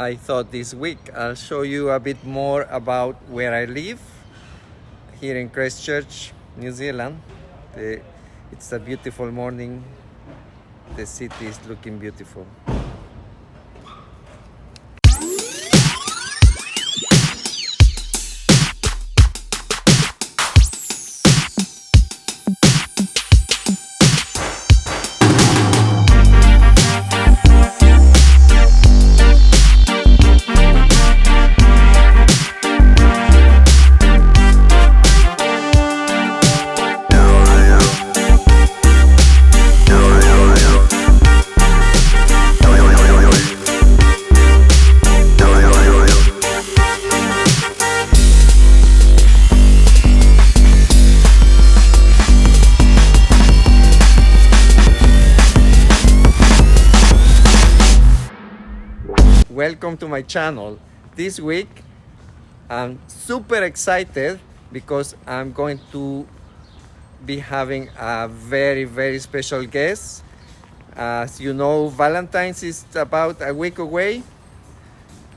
I thought this week I'll show you a bit more about where I live here in Christchurch, New Zealand. It's a beautiful morning. The city is looking beautiful. Welcome to my channel. This week I'm super excited because I'm going to be having a very special guest. As you know, Valentine's is about a week away,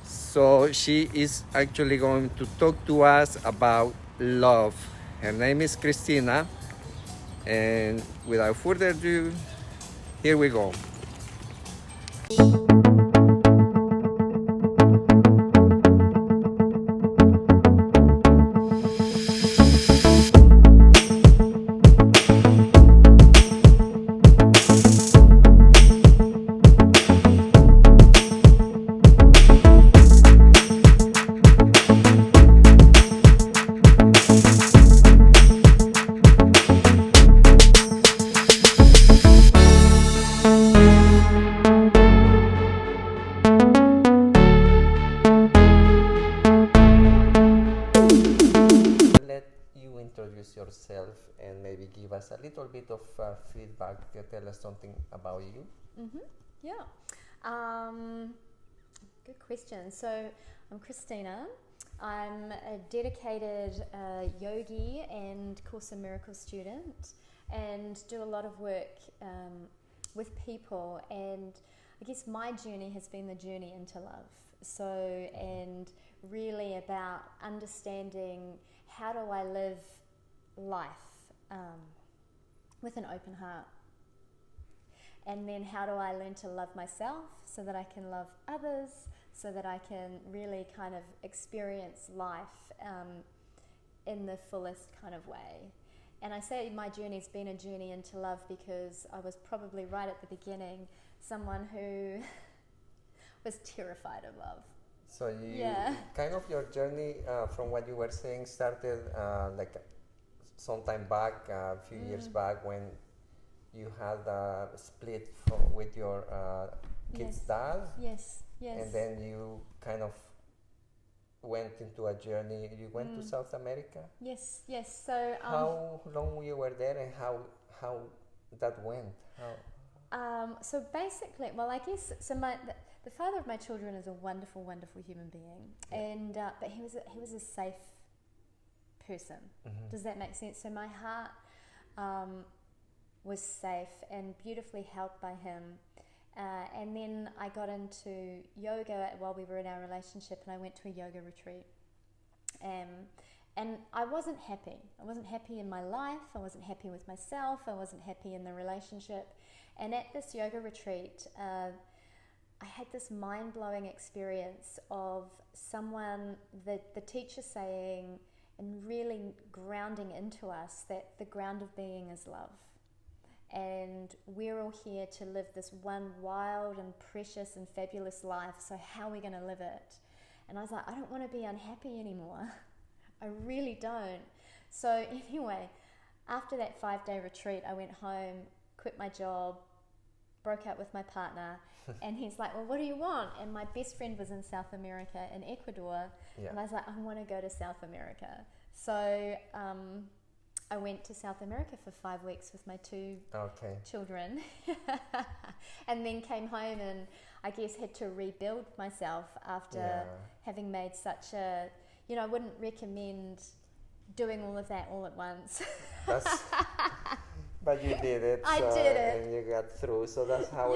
so she is actually going to talk to us about love. Her name is Kristina, and without further ado, here we go. Introduce yourself and maybe give us a little bit of feedback. Tell us something about you. Yeah. Good question. So I'm Krystina. I'm a dedicated yogi and Course in Miracles student, and do a lot of work with people. And I guess my journey has been the journey into love. So, and really about understanding how do I live life with an open heart, and then how do I learn to love myself so that I can love others, so that I can really kind of experience life in the fullest kind of way. And I say my journey's been a journey into love because I was probably right at the beginning someone who was terrified of love. So you kind of your journey from what you were saying started like some time back, a few years back, when you had a split with your kid's dad. Yes. And then you kind of went into a journey. You went to South America. Yes. So how long you were there, and how that went? So basically, well, I guess so. The father of my children is a wonderful human being, and but he was a safe person. Does that make sense? So my heart was safe and beautifully held by him, and then I got into yoga while we were in our relationship, and I went to a yoga retreat, and I wasn't happy in my life. I wasn't happy with myself. I wasn't happy in the relationship. And at this yoga retreat, I had this mind-blowing experience of someone, the teacher saying, and really grounding into us that the ground of being is love. And we're all here to live this one wild and precious and fabulous life, so how are we going to live it? And I was like, I don't want to be unhappy anymore. I really don't. So anyway, after that 5-day retreat, I went home, quit my job, broke up with my partner, and he's like, well, what do you want? And my best friend was in South America, in Ecuador, and I was like, I want to go to South America. So I went to South America for 5 weeks with my 2 children, and then came home and I guess had to rebuild myself after having made such a, I wouldn't recommend doing all of that all at once. But you did it. I so, did it. And you got through. So that's how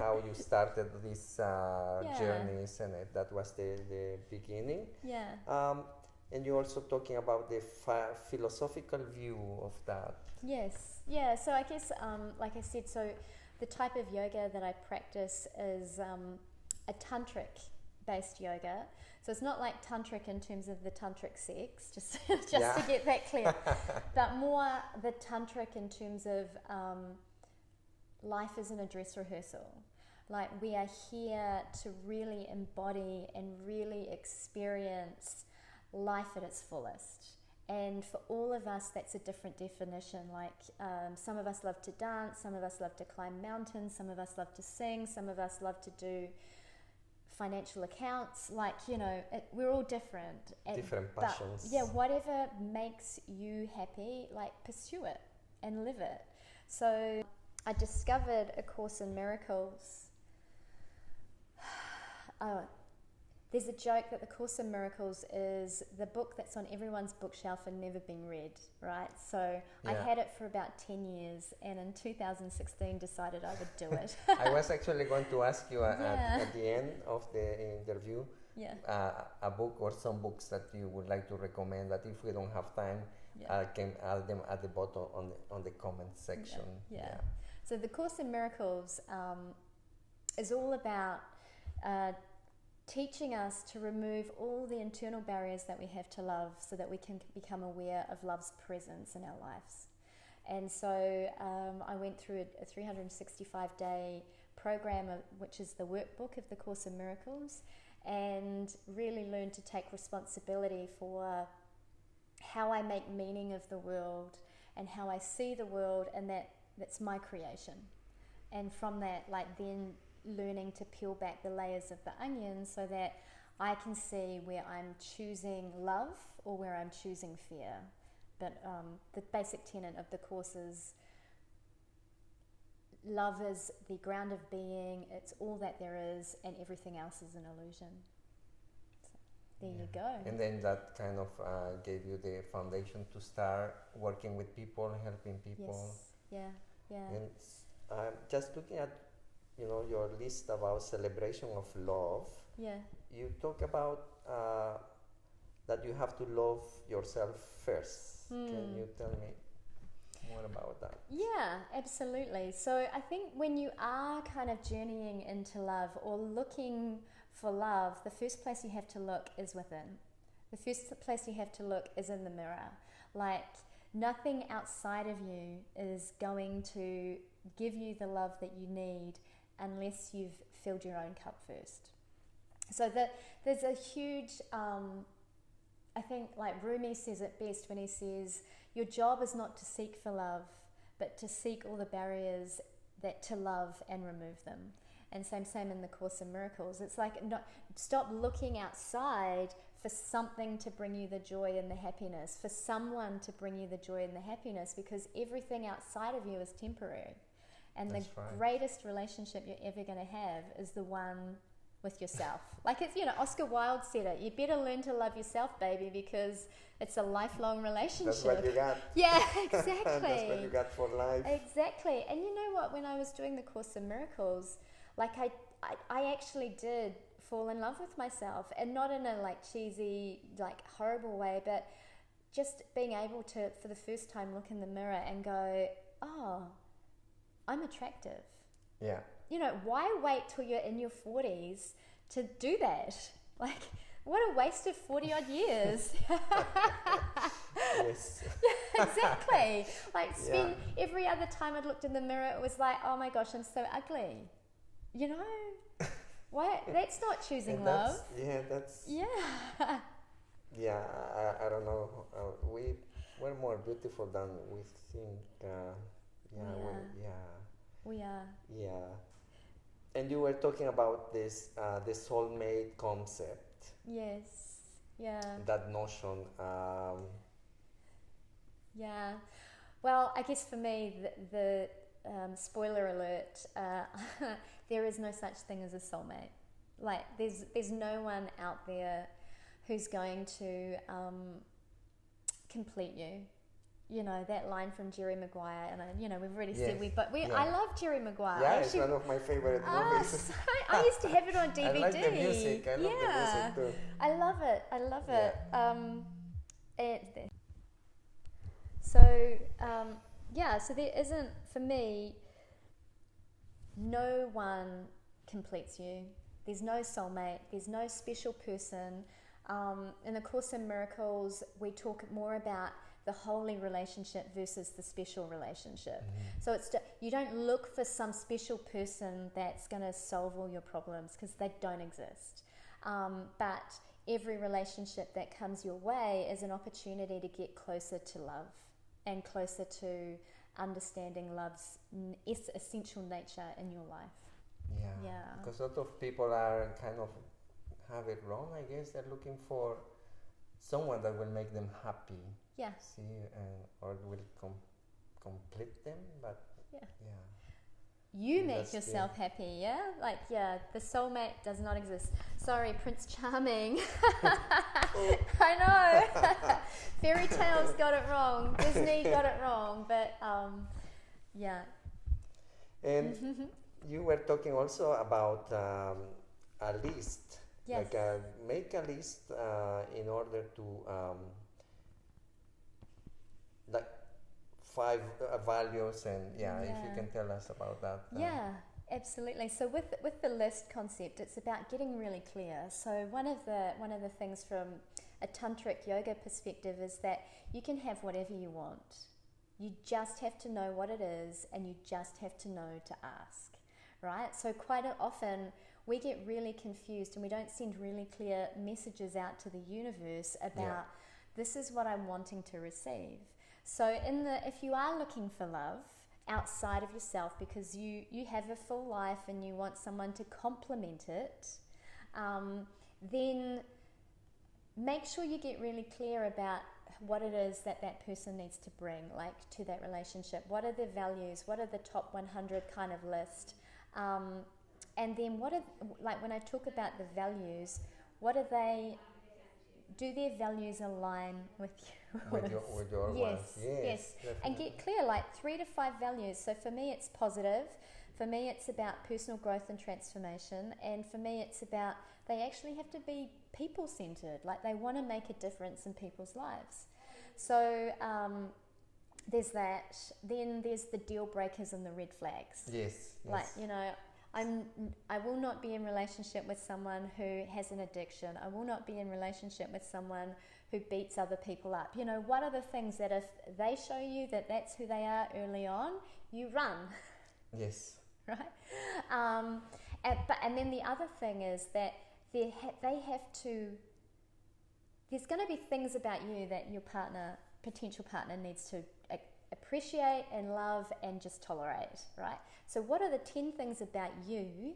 how you started this Yeah. journey, isn't it? That was the beginning. Yeah. And you're also talking about the philosophical view of that. Yes. Yeah. So I guess, like I said, so the type of yoga that I practice is a tantric based yoga. So it's not like tantric in terms of the tantric sex, just to get that clear, but more the tantric in terms of life isn't a dress rehearsal. Like, we are here to really embody and really experience life at its fullest. And for all of us, that's a different definition. Like, some of us love to dance, some of us love to climb mountains, some of us love to sing, some of us love to do financial accounts. Like, you know, we're all different. Different passions. But, yeah, whatever makes you happy, like, pursue it and live it. So I discovered A Course in Miracles. There's a joke that The Course in Miracles is the book that's on everyone's bookshelf and never been read, right? So I had it for about 10 years, and in 2016 decided I would do it. I was actually going to ask you at the end of the interview a book or some books that you would like to recommend, that if we don't have time, I can add them at the bottom on the comment section. Yeah. So The Course in Miracles is all about teaching us to remove all the internal barriers that we have to love, so that we can become aware of love's presence in our lives. And so I went through a 365-day program, which is the workbook of The Course in Miracles, and really learned to take responsibility for how I make meaning of the world and how I see the world, and that's my creation. And from that, like, then learning to peel back the layers of the onion so that I can see where I'm choosing love or where I'm choosing fear. But the basic tenet of the course is love is the ground of being, it's all that there is, and everything else is an illusion. So there you go. And then that kind of gave you the foundation to start working with people, helping people. Yes. Yeah. And just looking at your list about celebration of love. Yeah. You talk about that you have to love yourself first. Can you tell me more about that? Yeah, absolutely. So I think when you are kind of journeying into love or looking for love, the first place you have to look is within. The first place you have to look is in the mirror. Like, nothing outside of you is going to give you the love that you need unless you've filled your own cup first. So there's a huge, I think, like Rumi says it best when he says, your job is not to seek for love, but to seek all the barriers to love and remove them. And same in the Course in Miracles. It's like, stop looking outside for something to bring you the joy and the happiness, for someone to bring you the joy and the happiness, because everything outside of you is temporary. And that's the greatest relationship you're ever going to have is the one with yourself. Like, it's, Oscar Wilde said it, you better learn to love yourself, baby, because it's a lifelong relationship. That's what you got. Yeah, exactly. That's what you got for life. Exactly. And you know what, when I was doing the Course in Miracles, like, I actually did fall in love with myself, and not in a like cheesy, like horrible way, but just being able to, for the first time, look in the mirror and go, oh, I'm attractive. Yeah. Why wait till you're in your 40s to do that? Like, what a waste of 40 odd years. Yes. Yeah, exactly. Like, every other time I'd looked in the mirror, it was like, oh my gosh, I'm so ugly. What? That's not choosing love. Yeah. Yeah, I don't know. We're more beautiful than we think. We are. Yeah. And you were talking about this, the soulmate concept. Yes. Yeah. That notion. Yeah. Well, I guess for me, the spoiler alert, there is no such thing as a soulmate. Like, there's no one out there who's going to complete you. that line from Jerry Maguire, and we've already Yes. said I love Jerry Maguire. Yeah, it's one of my favorite movies. I used to have it on DVD. I like the music. I love the music too. I love it. So there isn't, for me, no one completes you. There's no soulmate. There's no special person. In the Course in Miracles, we talk more about the holy relationship versus the special relationship. So you don't look for some special person that's going to solve all your problems, because they don't exist. But every relationship that comes your way is an opportunity to get closer to love and closer to understanding love's essential nature in your life. Yeah. Because a lot of people are kind of have it wrong, I guess. They're looking for someone that will make them happy. Yeah. Or will complete them, but you make yourself happy, the soulmate does not exist. Sorry, Prince Charming. I know. Fairy tales got it wrong. Disney got it wrong, but And you were talking also about a list. Yes. Make a list in order to 5 values, and if you can tell us about that. Absolutely. So with the list concept, it's about getting really clear. So one of the things from a tantric yoga perspective is that you can have whatever you want. You just have to know what it is, and you just have to know to ask, right? So quite often we get really confused, and we don't send really clear messages out to the universe about this is what I'm wanting to receive. So if you are looking for love outside of yourself, because you have a full life and you want someone to complement it, then make sure you get really clear about what it is that person needs to bring, to that relationship. What are their values? What are the top 100 kind of list? And then when I talk about the values, what are they? Do their values align with you? With your ones. Yes. And get clear, 3 to 5 values. So for me, it's positive. For me, it's about personal growth and transformation. And for me, it's about they actually have to be people-centered. They want to make a difference in people's lives. So there's that. Then there's the deal breakers and the red flags. Yes. I will not be in relationship with someone who has an addiction. I will not be in relationship with someone who beats other people up. What are the things that if they show you that that's who they are early on, you run. Yes. Right? And then the other thing is that they have to, there's going to be things about you that your potential partner needs to appreciate and love and just tolerate, right? So what are the 10 things about you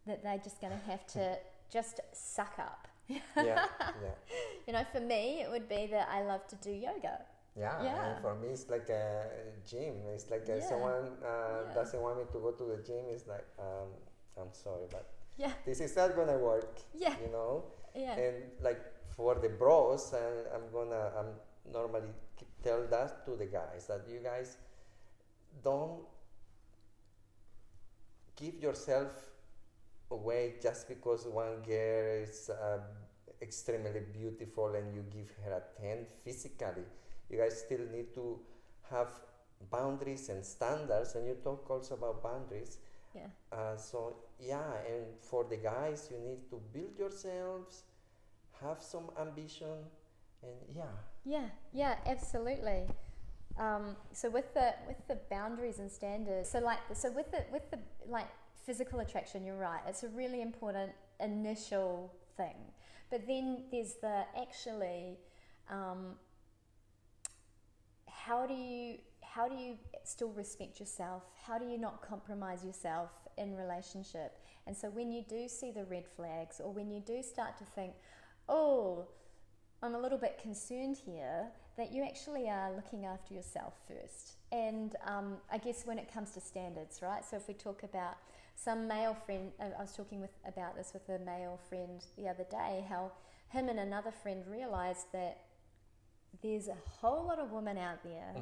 that they're just going to have to just suck up? For me, it would be that I love to do yoga. And for me, it's like a gym. It's like someone doesn't want me to go to the gym. It's like, I'm sorry, but this is not going to work, And for the bros, I'm normally tell that to the guys, that you guys don't give yourself away just because one girl is extremely beautiful and you give her a 10 physically. You guys still need to have boundaries and standards, and you talk also about boundaries. And for the guys, you need to build yourselves, have some ambition, and absolutely. So with the boundaries and standards, with the physical attraction, you're right, it's a really important initial thing. But then there's the actually, how do you still respect yourself? How do you not compromise yourself in relationship? And so when you do see the red flags, or when you do start to think, oh, I'm a little bit concerned here, that you actually are looking after yourself first. And I guess when it comes to standards, right? So if we talk about some male friend, I was talking about this with a male friend the other day, how him and another friend realized that there's a whole lot of women out there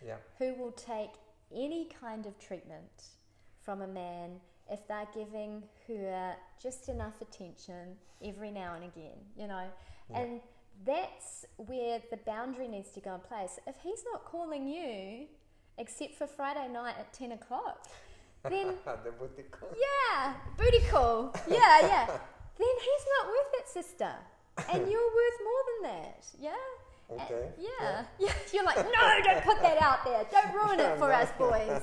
Yeah. who will take any kind of treatment from a man if they're giving her just enough attention every now and again, you know. Yeah. And that's where the boundary needs to go in place. If he's not calling you except for Friday night at 10 o'clock, then The booty call. yeah, booty call, yeah, then he's not worth it, sister. And you're worth more than that, yeah? Okay. Yeah. You're like, no, don't put that out there. Don't ruin it for us boys.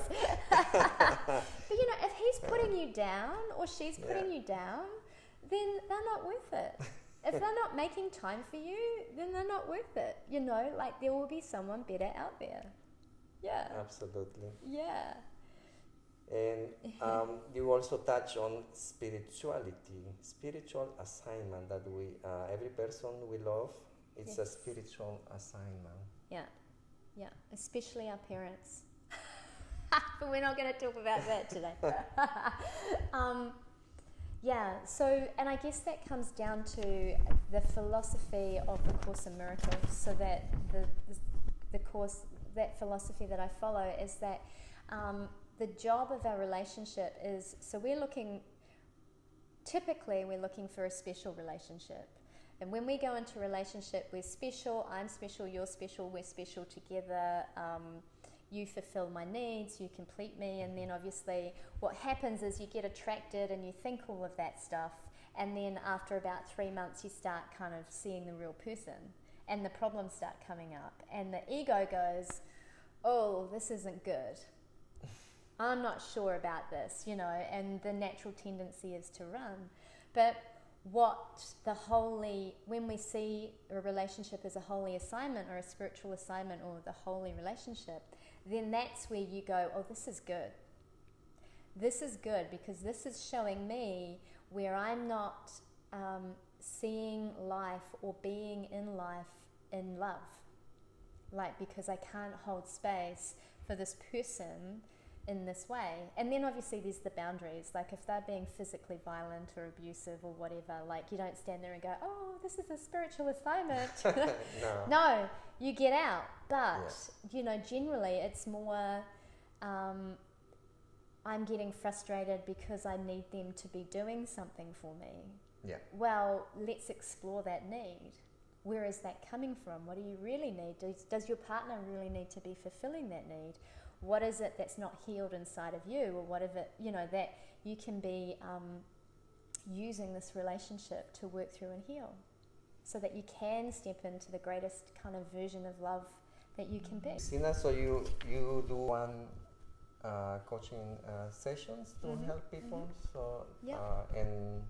But you know, if he's putting you down or she's putting you down, then they're not worth it. If they're not making time for you, then they're not worth it. You know, like there will be someone better out there. Yeah. Absolutely. Yeah. And you also touch on spirituality, spiritual assignment that we, every person we love, it's a spiritual assignment. Yeah, especially our parents. But we're not going to talk about that today. So, and I guess that comes down to the philosophy of the Course in Miracles. So that the course, that philosophy that I follow is that the job of our relationship is, so typically we're looking for a special relationship. And when we go into a relationship, we're special, I'm special, you're special, we're special together. You fulfill my needs, you complete me, and then obviously what happens is you get attracted and you think all of that stuff, and then after about 3 months you start kind of seeing the real person, and the problems start coming up, and the ego goes, oh, this isn't good. I'm not sure about this, you know, and the natural tendency is to run. But when we see a relationship as a holy assignment or a spiritual assignment or the holy relationship, then that's where you go, oh, this is good. This is good because this is showing me where I'm not seeing life or being in life in love. Like, because I can't hold space for this person in this way. And then obviously there's the boundaries, like if they're being physically violent or abusive or whatever, like you don't stand there and go, oh, this is a spiritual assignment. No, you get out. But you know, generally it's more I'm getting frustrated because I need them to be doing something for me. Well, let's explore that need. Where is that coming from? What do you really need? Does your partner really need to be fulfilling that need? What is it that's not healed inside of you, or what is it, you know, that you can be using this relationship to work through and heal, so that you can step into the greatest kind of version of love that you can be. Kristina, so you do one coaching sessions to help people. So and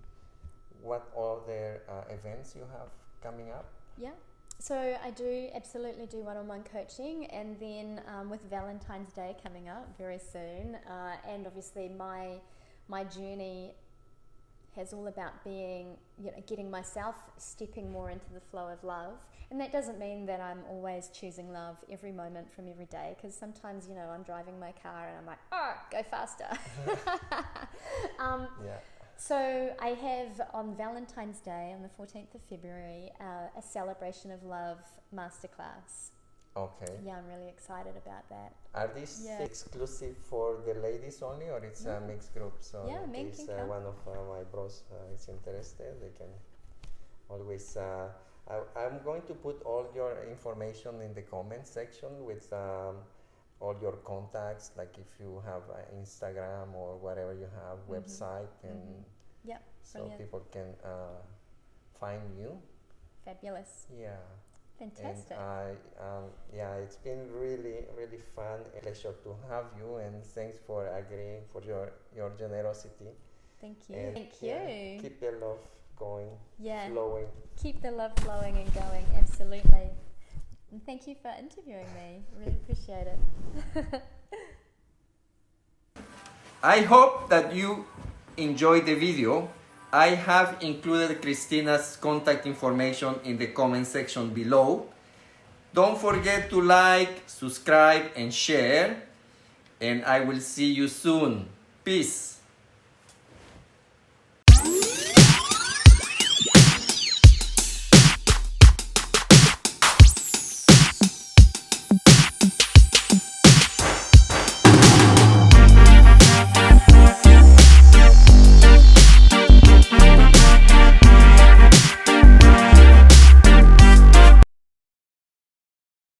what other events you have coming up? So I do absolutely do one-on-one coaching, and then with Valentine's Day coming up very soon, and obviously my journey is all about being, you know, getting myself stepping more into the flow of love. And that doesn't mean that I'm always choosing love every moment from every day, because sometimes, you know, I'm driving my car and I'm like, oh, go faster. So I have on Valentine's Day, on the 14th of February, a Ceelebration of Love masterclass. Okay. Yeah, I'm really excited about that. Are these exclusive for the ladies only, or it's a mixed group? So in case one of my bros is interested, they can always... I'm going to put all your information in the comment section with all your contacts, like if you have Instagram or whatever you have, website, and so people can find you. Fabulous. Yeah. Fantastic. And it's been really, really fun, a pleasure to have you, and thanks for agreeing, for your generosity. Thank you. And Thank you. Keep the love going, flowing. Keep the love flowing and going, absolutely. And thank you for interviewing me. Really appreciate it. I hope that you enjoyed the video. I have included Kristina's contact information in the comment section below. Don't forget to like, subscribe, and share. And I will see you soon. Peace.